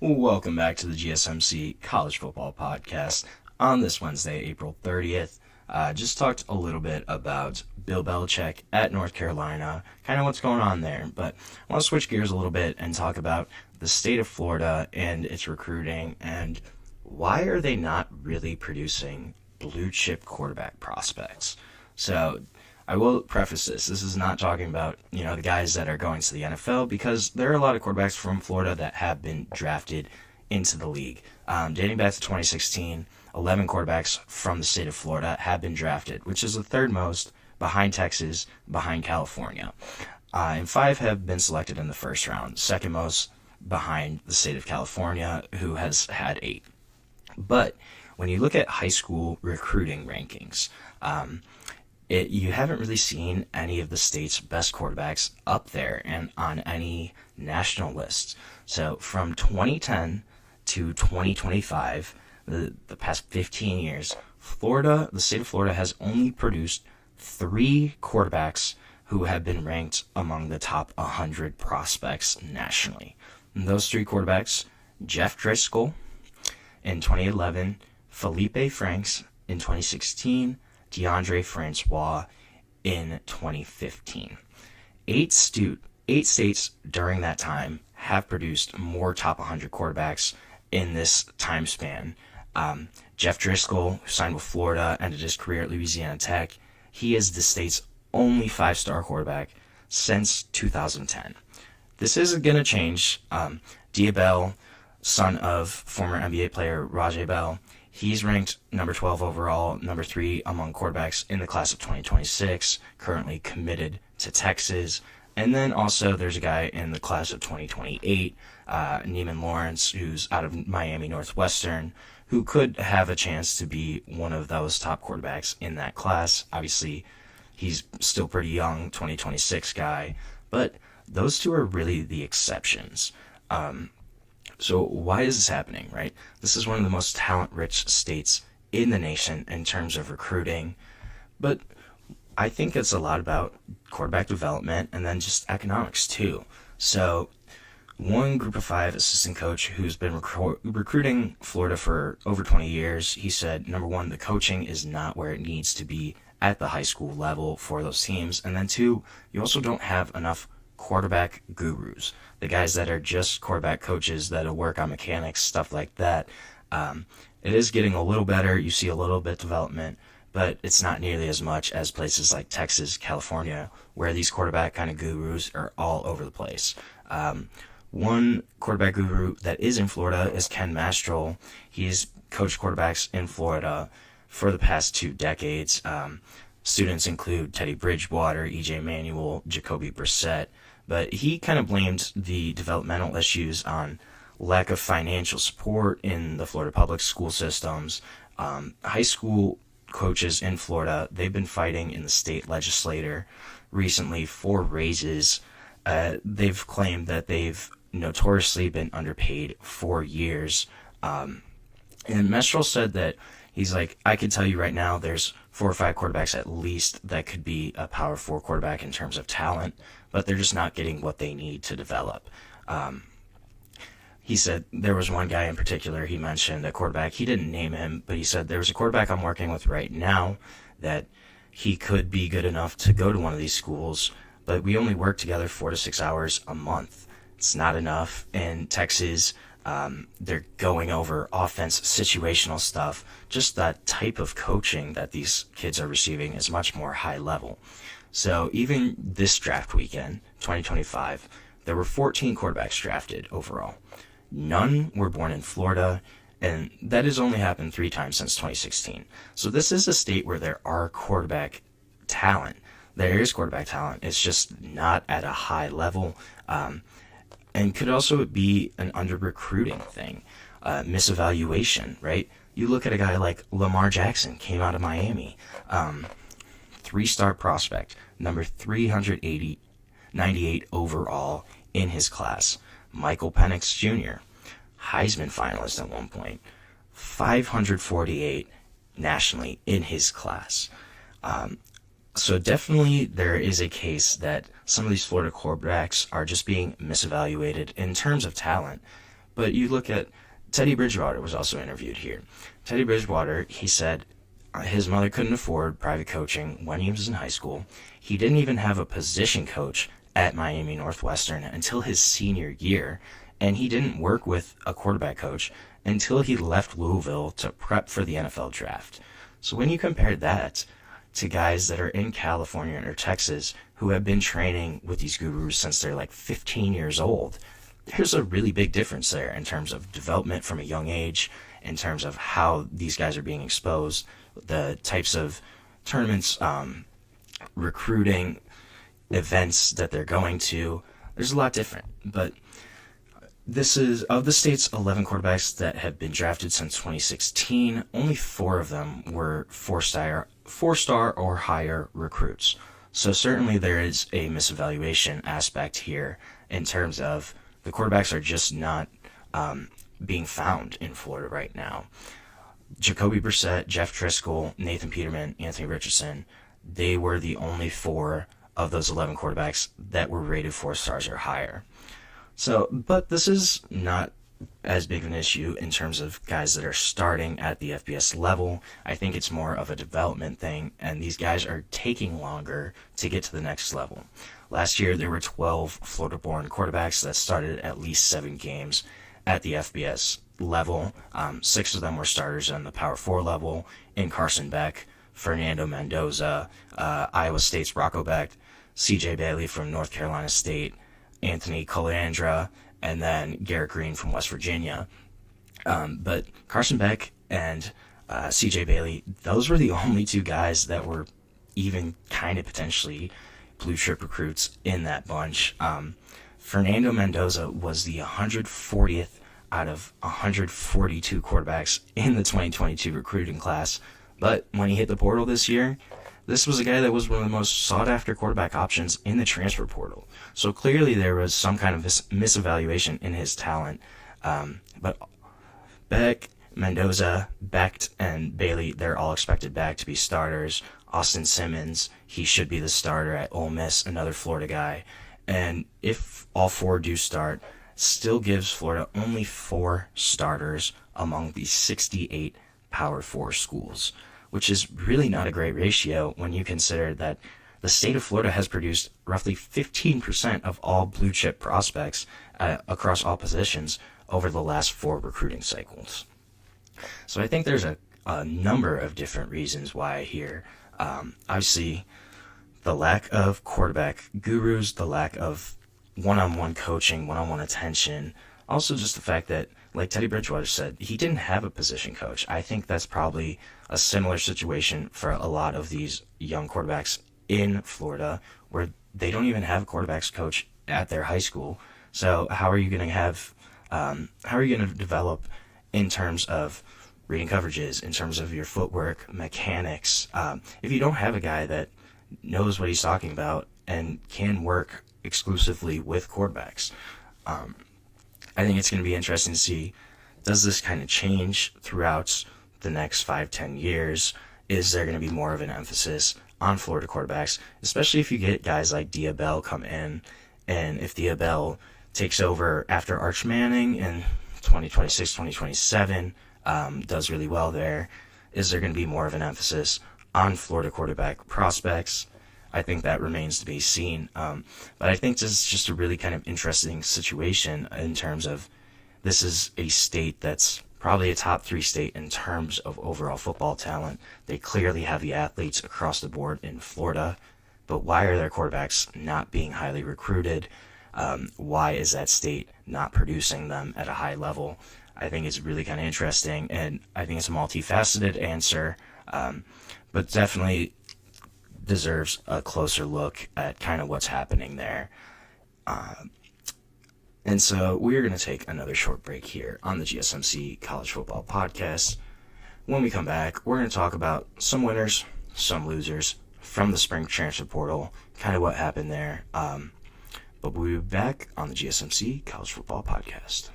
Welcome back to the GSMC College Football Podcast on this Wednesday, April 30th. Just talked a little bit about Bill Belichick at North Carolina, kind of what's going on there, but I want to switch gears a little bit and talk about the state of Florida and its recruiting and why are they not really producing blue chip quarterback prospects. So I will preface this. This is not talking about, the guys that are going to the NFL because there are a lot of quarterbacks from Florida that have been drafted into the league. Dating back to 2016, 11 quarterbacks from the state of Florida have been drafted, which is the third most behind Texas, behind California. And 5 have been selected in the first round, second most behind the state of California, who has had 8. But when you look at high school recruiting rankings, you haven't really seen any of the state's best quarterbacks up there and on any national lists. So from 2010 to 2025, the past 15 years, the state of Florida has only produced 3 quarterbacks who have been ranked among the top 100 prospects nationally. And those 3 quarterbacks, Jeff Driscoll in 2011, Felipe Franks in 2016, DeAndre Francois in 2015. 8 states during that time have produced more top 100 quarterbacks in this time span. Jeff Driscoll, who signed with Florida, ended his career at Louisiana Tech. He is the state's only 5-star quarterback since 2010. This is going to change. Dia Bell, son of former NBA player Rajay Bell, he's ranked number 12 overall, number 3 among quarterbacks in the class of 2026, currently committed to Texas. And then also there's a guy in the class of 2028, Neiman Lawrence, who's out of Miami Northwestern, who could have a chance to be one of those top quarterbacks in that class. Obviously, he's still pretty young, 2026 guy, but those 2 are really the exceptions. So why is this happening, right? This is one of the most talent-rich states in the nation in terms of recruiting, but I think it's a lot about quarterback development and then just economics too. So one group of 5 assistant coach who's been recruiting Florida for over 20 years, he said, number 1, the coaching is not where it needs to be at the high school level for those teams. And then 2, you also don't have enough quarterback gurus, the guys that are just quarterback coaches that'll work on mechanics, stuff like that. It is getting a little better. You see a little bit development, but it's not nearly as much as places like Texas, California, where these quarterback kind of gurus are all over the place. One quarterback guru that is in Florida is Ken Mastrol. He's coached quarterbacks in Florida for the past 2 decades. Students include Teddy Bridgewater, EJ Manuel, Jacoby Brissett, but he kind of blamed the developmental issues on lack of financial support in the Florida public school systems. High school coaches in Florida, they've been fighting in the state legislature recently for raises. They've claimed that they've notoriously been underpaid for years. And Mestrel said that he's like, I can tell you right now there's 4 or 5 quarterbacks at least that could be a power 4 quarterback in terms of talent, but they're just not getting what they need to develop. He said there was one guy in particular, he mentioned a quarterback, he didn't name him, but he said there's a quarterback I'm working with right now that he could be good enough to go to one of these schools, but we only work together 4 to 6 hours a month. It's not enough. In Texas, they're going over offense, situational stuff. Just that type of coaching that these kids are receiving is much more high level. So even this draft weekend, 2025, there were 14 quarterbacks drafted overall. None were born in Florida, and that has only happened 3 times since 2016. So this is a state where there are quarterback talent. There is quarterback talent. It's just not at a high level. And could also be an under-recruiting thing, misevaluation, right? You look at a guy like Lamar Jackson, came out of Miami, 3-star prospect, number 398 overall in his class. Michael Penix Jr., Heisman finalist at one point, 548 nationally in his class. So definitely there is a case that some of these Florida quarterbacks are just being misevaluated in terms of talent. But you look at Teddy Bridgewater was also interviewed here. Teddy Bridgewater, he said his mother couldn't afford private coaching when he was in high school. He didn't even have a position coach at Miami Northwestern until his senior year, and he didn't work with a quarterback coach until he left Louisville to prep for the NFL draft. So when you compare that to guys that are in California or Texas who have been training with these gurus since they're like 15 years old, there's a really big difference there in terms of development from a young age, in terms of how these guys are being exposed, the types of tournaments, recruiting events that they're going to. There's a lot different. But this is, of the state's 11 quarterbacks that have been drafted since 2016, only 4 of them were four-star or higher recruits. So certainly there is a misevaluation aspect here in terms of the quarterbacks are just not being found in Florida right now. Jacoby Brissett, Jeff Driscoll, Nathan Peterman, Anthony Richardson, they were the only 4 of those 11 quarterbacks that were rated 4 stars or higher. So, but this is not as big of an issue in terms of guys that are starting at the FBS level. I think it's more of a development thing, and these guys are taking longer to get to the next level. Last year, there were 12 Florida-born quarterbacks that started at least 7 games at the FBS level. 6 of them were starters on the Power 4 level in Carson Beck, Fernando Mendoza, Iowa State's Rocco Beck, C.J. Bailey from North Carolina State, Anthony Colandra, and then Garrett Green from West Virginia. But Carson Beck and C.J. Bailey, those were the only 2 guys that were even kind of potentially blue chip recruits in that bunch. Fernando Mendoza was the 140th out of 142 quarterbacks in the 2022 recruiting class. But when he hit the portal this year, this was a guy that was one of the most sought-after quarterback options in the transfer portal. So clearly there was some kind of misevaluation in his talent. But Beck, Mendoza, Becht, and Bailey, they're all expected back to be starters. Austin Simmons, he should be the starter at Ole Miss, another Florida guy. And if all 4 do start, still gives Florida only 4 starters among the 68 Power 4 schools, which is really not a great ratio when you consider that the state of Florida has produced roughly 15% of all blue chip prospects across all positions over the last 4 recruiting cycles. So I think there's a number of different reasons why here. Obviously, the lack of quarterback gurus, the lack of one-on-one coaching, one-on-one attention, also just the fact that, like Teddy Bridgewater said, he didn't have a position coach. I think that's probably a similar situation for a lot of these young quarterbacks in Florida, where they don't even have a quarterbacks coach at their high school. So how are you going to develop in terms of reading coverages, in terms of your footwork, mechanics, if you don't have a guy that knows what he's talking about and can work exclusively with quarterbacks? I think it's going to be interesting to see, does this kind of change throughout the next 5-10 years? Is there going to be more of an emphasis on Florida quarterbacks, especially if you get guys like Diabell come in, and if Diabell takes over after Arch Manning in 2026, 2027, does really well there, is there going to be more of an emphasis on Florida quarterback prospects? I think that remains to be seen. But I think this is just a really kind of interesting situation in terms of this is a state that's probably a top 3 state in terms of overall football talent. They clearly have the athletes across the board in Florida, but why are their quarterbacks not being highly recruited? Why is that state not producing them at a high level? I think it's really kind of interesting, and I think it's a multifaceted answer, but definitely deserves a closer look at kind of what's happening there. And so we're going to take another short break here on the GSMC College Football Podcast. When we come back, we're going to talk about some winners, some losers from the spring transfer portal, kind of what happened there. But we'll be back on the GSMC College Football Podcast.